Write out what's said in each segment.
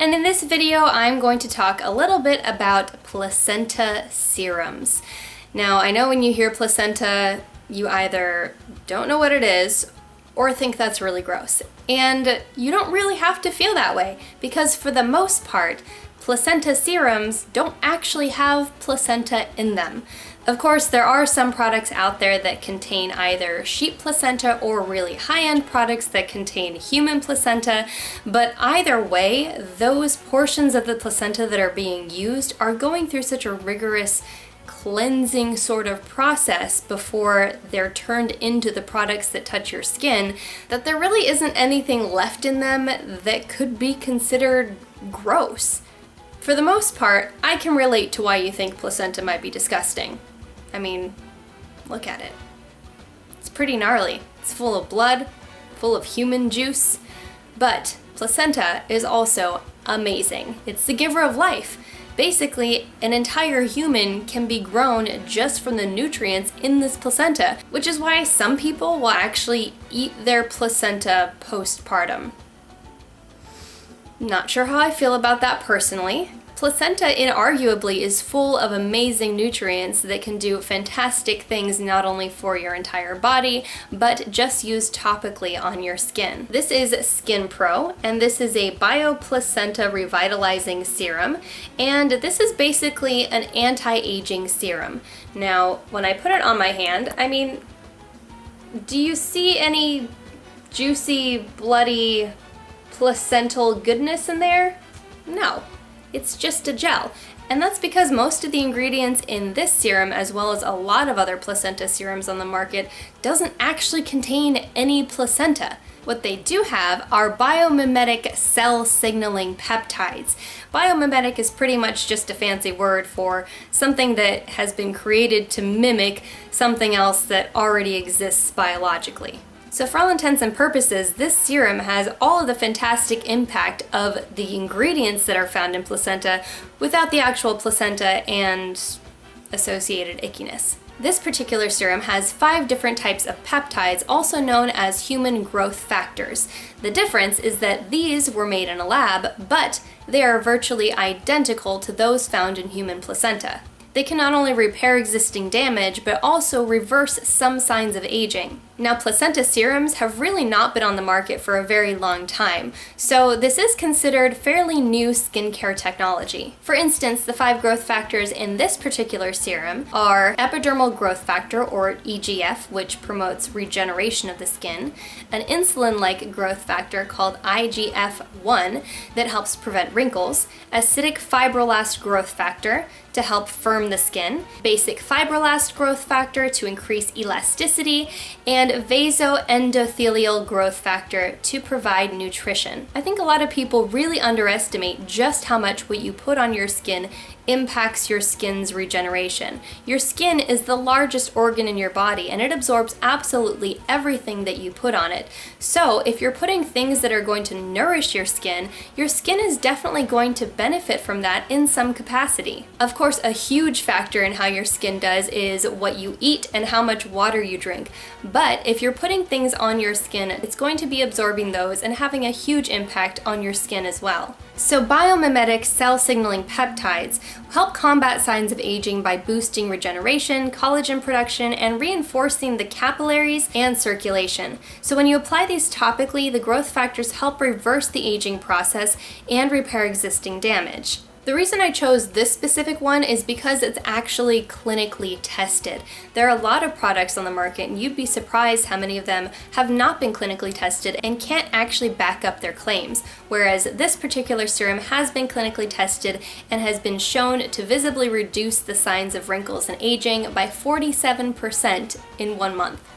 and in this video I'm going to talk a little bit about placenta serums. Now, I know when you hear placenta, you either don't know what it is or think that's really gross. And you don't really have to feel that way, because for the most part, placenta serums don't actually have placenta in them. Of course, there are some products out there that contain either sheep placenta or really high-end products that contain human placenta, but either way, those portions of the placenta that are being used are going through such a rigorous cleansing sort of process before they're turned into the products that touch your skin that there really isn't anything left in them that could be considered gross. For the most part, I can relate to why you think placenta might be disgusting. I mean, look at it. It's pretty gnarly. It's full of blood, full of human juice, but placenta is also amazing. It's the giver of life. Basically, an entire human can be grown just from the nutrients in this placenta, which is why some people will actually eat their placenta postpartum. Not sure how I feel about that personally. Placenta inarguably is full of amazing nutrients that can do fantastic things not only for your entire body, but just used topically on your skin. This is Skin Pro, and this is a Bio-placenta Revitalizing Serum, and this is basically an anti-aging serum. Now, when I put it on my hand, I mean, do you see any juicy, bloody, placental goodness in there? No. It's just a gel. And that's because most of the ingredients in this serum, as well as a lot of other placenta serums on the market, doesn't actually contain any placenta. What they do have are biomimetic cell signaling peptides. Biomimetic is pretty much just a fancy word for something that has been created to mimic something else that already exists biologically. So for all intents and purposes, this serum has all of the fantastic impact of the ingredients that are found in placenta without the actual placenta and associated ickiness. This particular serum has 5 different types of peptides, also known as human growth factors. The difference is that these were made in a lab, but they are virtually identical to those found in human placenta. They can not only repair existing damage, but also reverse some signs of aging. Now, placenta serums have really not been on the market for a very long time, so this is considered fairly new skincare technology. For instance, the 5 growth factors in this particular serum are epidermal growth factor, or EGF, which promotes regeneration of the skin, an insulin-like growth factor called IGF-1 that helps prevent wrinkles, acidic fibrillast growth factor to help firm the skin, basic fibrillast growth factor to increase elasticity, and Vaso-Endothelial growth factor to provide nutrition. I think a lot of people really underestimate just how much what you put on your skin impacts your skin's regeneration. Your skin is the largest organ in your body, and it absorbs absolutely everything that you put on it. So if you're putting things that are going to nourish your skin is definitely going to benefit from that in some capacity. Of course, a huge factor in how your skin does is what you eat and how much water you drink. But if you're putting things on your skin, it's going to be absorbing those and having a huge impact on your skin as well. So biomimetic cell signaling peptides help combat signs of aging by boosting regeneration, collagen production, and reinforcing the capillaries and circulation. So when you apply these topically, the growth factors help reverse the aging process and repair existing damage. The reason I chose this specific one is because it's actually clinically tested. There are a lot of products on the market, and you'd be surprised how many of them have not been clinically tested and can't actually back up their claims, whereas this particular serum has been clinically tested and has been shown to visibly reduce the signs of wrinkles and aging by 47% in 1 month.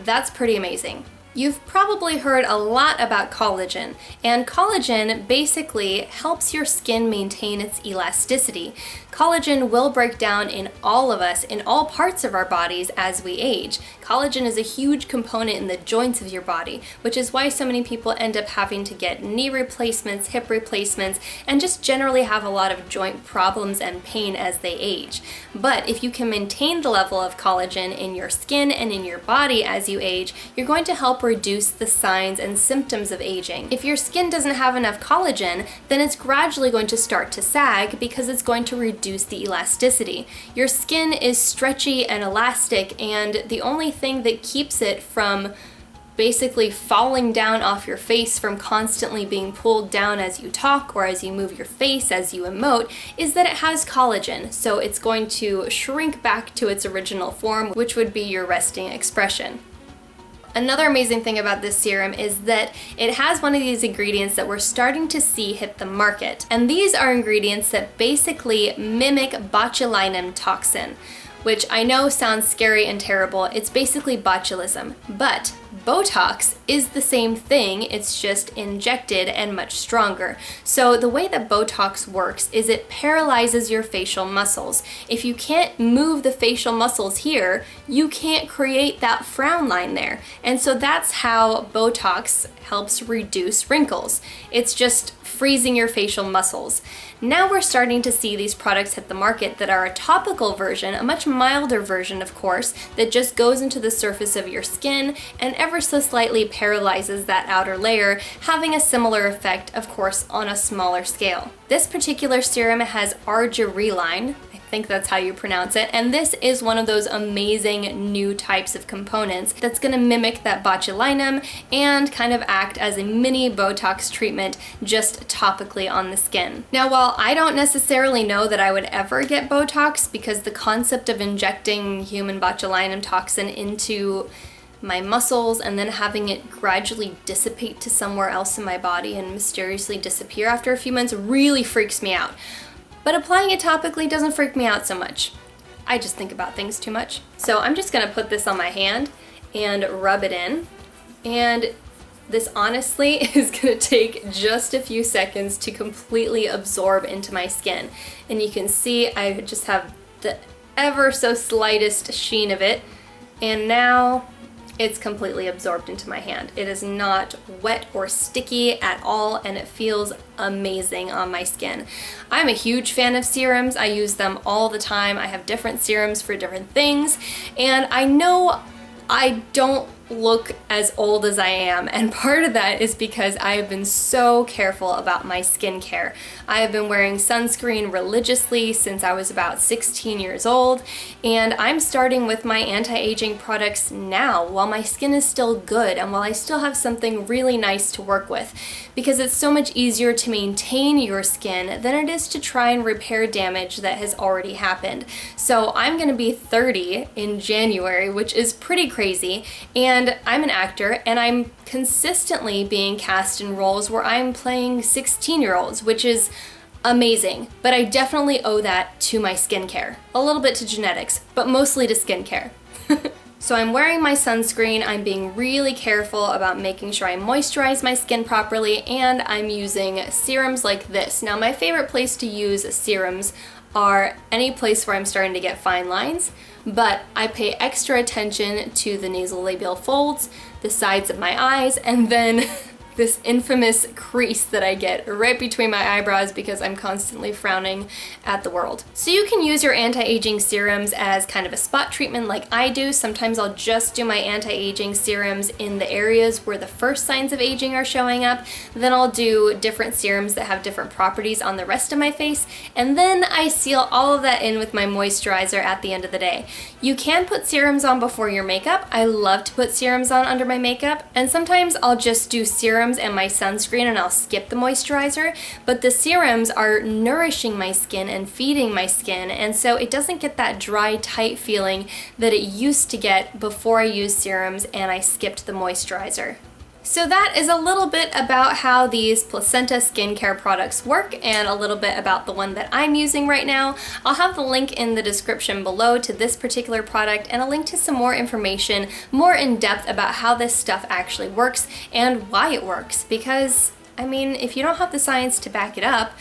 That's pretty amazing. You've probably heard a lot about collagen, and collagen basically helps your skin maintain its elasticity. Collagen will break down in all of us, in all parts of our bodies as we age. Collagen is a huge component in the joints of your body, which is why so many people end up having to get knee replacements, hip replacements, and just generally have a lot of joint problems and pain as they age. But if you can maintain the level of collagen in your skin and in your body as you age, you're going to help reduce the signs and symptoms of aging. If your skin doesn't have enough collagen, then it's gradually going to start to sag because it's going to reduce the elasticity. Your skin is stretchy and elastic, and the only thing that keeps it from basically falling down off your face from constantly being pulled down as you talk or as you move your face, as you emote, is that it has collagen. So it's going to shrink back to its original form, which would be your resting expression. Another amazing thing about this serum is that it has one of these ingredients that we're starting to see hit the market. And these are ingredients that basically mimic botulinum toxin, which I know sounds scary and terrible. It's basically botulism, but Botox is the same thing, it's just injected and much stronger. So the way that Botox works is it paralyzes your facial muscles. If you can't move the facial muscles here, you can't create that frown line there. And so that's how Botox helps reduce wrinkles. It's just freezing your facial muscles. Now we're starting to see these products hit the market that are a topical version, a much milder version of course, that just goes into the surface of your skin and ever so slightly paralyzes that outer layer, having a similar effect of course on a smaller scale. This particular serum has argireline, I think that's how you pronounce it, and this is one of those amazing new types of components that's going to mimic that botulinum and kind of act as a mini Botox treatment just topically on the skin. Now while I don't necessarily know that I would ever get Botox, because the concept of injecting human botulinum toxin into my muscles and then having it gradually dissipate to somewhere else in my body and mysteriously disappear after a few months really freaks me out. But applying it topically doesn't freak me out so much. I just think about things too much. So I'm just gonna put this on my hand and rub it in. And this honestly is gonna take just a few seconds to completely absorb into my skin. And you can see I just have the ever so slightest sheen of it. And now it's completely absorbed into my hand. It is not wet or sticky at all, and it feels amazing on my skin. I'm a huge fan of serums. I use them all the time. I have different serums for different things, and I know I don't look as old as I am, and part of that is because I have been so careful about my skincare. I have been wearing sunscreen religiously since I was about 16 years old, and I'm starting with my anti-aging products now while my skin is still good and while I still have something really nice to work with, because it's so much easier to maintain your skin than it is to try and repair damage that has already happened. So I'm gonna be 30 in January, which is pretty crazy, and I'm an actor, and I'm consistently being cast in roles where I'm playing 16-year-olds, which is amazing, but I definitely owe that to my skincare. A little bit to genetics, but mostly to skincare. So I'm wearing my sunscreen, I'm being really careful about making sure I moisturize my skin properly, and I'm using serums like this. Now my favorite place to use serums are any place where I'm starting to get fine lines, but I pay extra attention to the nasolabial folds, the sides of my eyes, and then this infamous crease that I get right between my eyebrows because I'm constantly frowning at the world. So you can use your anti-aging serums as kind of a spot treatment like I do. Sometimes I'll just do my anti-aging serums in the areas where the first signs of aging are showing up. Then I'll do different serums that have different properties on the rest of my face. And then I seal all of that in with my moisturizer at the end of the day. You can put serums on before your makeup. I love to put serums on under my makeup. And sometimes I'll just do serums and my sunscreen and I'll skip the moisturizer, but the serums are nourishing my skin and feeding my skin, and so it doesn't get that dry, tight feeling that it used to get before I used serums and I skipped the moisturizer. So that is a little bit about how these Placenta skincare products work and a little bit about the one that I'm using right now. I'll have the link in the description below to this particular product and a link to some more information, more in depth about how this stuff actually works and why it works. Because, I mean, if you don't have the science to back it up,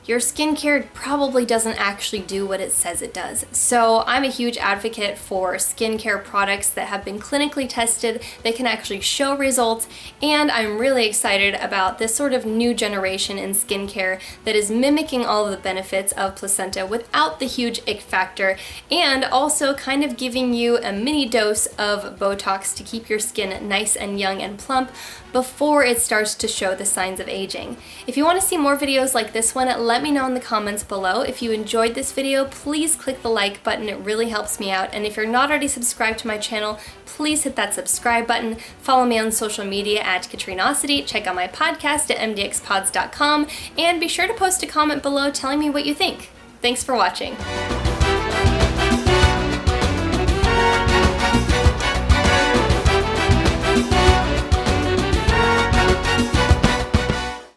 your skincare probably doesn't actually do what it says it does. So I'm a huge advocate for skincare products that have been clinically tested, that can actually show results, and I'm really excited about this sort of new generation in skincare that is mimicking all of the benefits of placenta without the huge ick factor, and also kind of giving you a mini dose of Botox to keep your skin nice and young and plump before it starts to show the signs of aging. If you want to see more videos like this one, let me know in the comments below. If you enjoyed this video, please click the like button. It really helps me out. And if you're not already subscribed to my channel, please hit that subscribe button. Follow me on social media at Katrinaosity. Check out my podcast at MDXpods.com. And be sure to post a comment below telling me what you think. Thanks for watching.